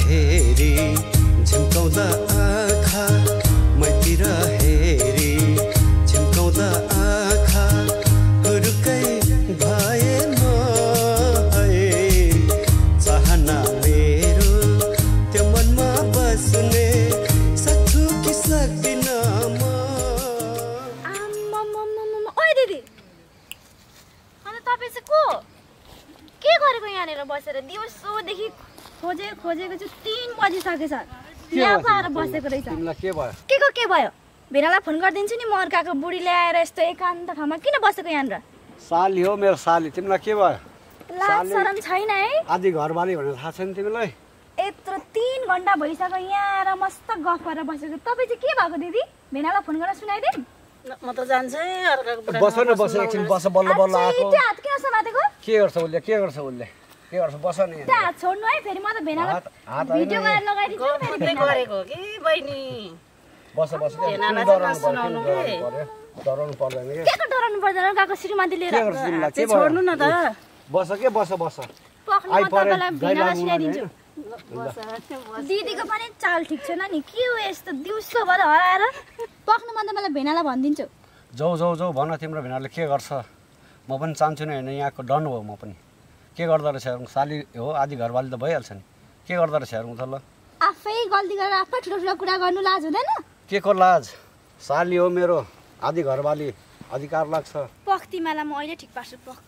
हेरी झिम्काउँदा आँखा मैतिर हेरी झिम्काउँदा आँखा हुरुकै भएन है चाहना मेरो त्यो मनमा बस्ने सक्छु कि सक्दिन म ओइ दिदी अनि तपाई चाहिँ को के गरेको यहाँनिर बसेर दिउँसोदेखि खोजेको चाहिँ 3 बजिसकेछ यहाँ आएर बसेको रहेछ तिमीलाई के भयो के भयो भेनालाई फोन गरिदिन्छु नि म अर्काको बुढी ल्याएर यस्तो एकान्त ठाउँमा किन बसेको यहाँनिर साली हो मेरो साली तिमीलाई के भयो लाज शरम छैन है आधी घरवाली भनेर थाहा छैन तिमीलाई यत्रो 3 घण्टा भइसक्यो यहाँ आएर मस्त गफ गरेर बसेको तपाईँ चाहिँ के भएको दिदी भेनालाई फोन गरेर सुनाइदिन् म त जान्छु अर्काको बुढा बस न बस एकछिन बस बल्ल बल्ल आको त्यो हात किन समातेको के गर्छ उसले के गर्छ बस नि त्यो हात छोड्नु है फेरि म त भेनालाई भिडियो गरेर लगाइदिन्छु नि फेरि भेना गरेको कि बहिनी बस भेनालाई चाहिँ सुनाउनु के डराउनु पर्दैन के के डराउनु पर्दैन गाको श्रीमती लिएर चाहिँ छोड्नु न त बस पक्नु म तपाईलाई भेनालाई सुनाइदिन्छु दिदीको पनि चाल ठिक छैन नि के हो यस्तो दिउँसो भएर हराएर पक्नु म त मलाई भेनालाई भनिदिन्छु जाऊ भन तिम्रो भेनाले के गर्छ म पनि चाहन्छु नि हैन यहाँको डन हो म पनि के गर्दा रहेछ हेरौँ साली हो आधी घरवाली त भइहाल्छ नि के गर्दा रहेछ हेरौँ त ल आफै गल्ती गरेर आफै ठुलो कुरा गर्नु लाज हुँदैन के को लाज साली हो मेरो आधी घरवाली अधिकार लाग्छ पक तिमीलाई म अहिले ठिक पार्छु पक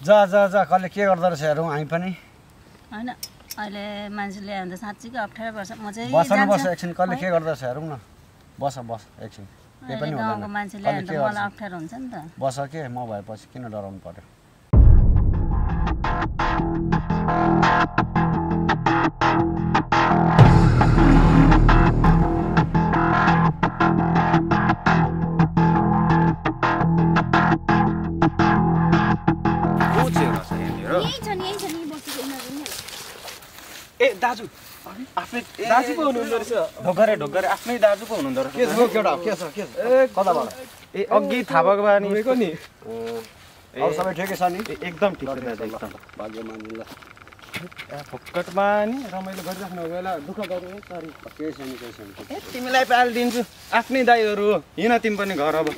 जा कसले के गर्दा रहेछ हेरौँ हामी पनि हैन अहिले मान्छेले अन्त साँच्चीको अप्ठ्यारो पर्छ म चाहिँ बस एकछिन कसले के गर्दा रहेछ हेरौँ न बस एकछिन के पनि गाउँको मान्छेले अन्त मलाई अप्ठ्यारो हुन्छ नि त बस के म भएपछि किन डराउनु पर्यो ए दाजु आफ्नै दाजु पो हुनुहुँदो रहेछ ढोगरे आफ्नै दाजु पो हुनुहुँदो रहेछ के छ ए कताबाट ए अघि थाहा भएको भए नि नि अरू सबै ठिकै छ नि एकदम ठिक छ दाजु एकदम भाग्यमानी ल फोकटमा नि रमाइलो गरिराख्नु हो बेला दुःख गर्नु सरी केही छैन ए तिमीलाई पालिदिन्छु आफ्नै दाइहरू हो हिँड तिमी पनि घर अब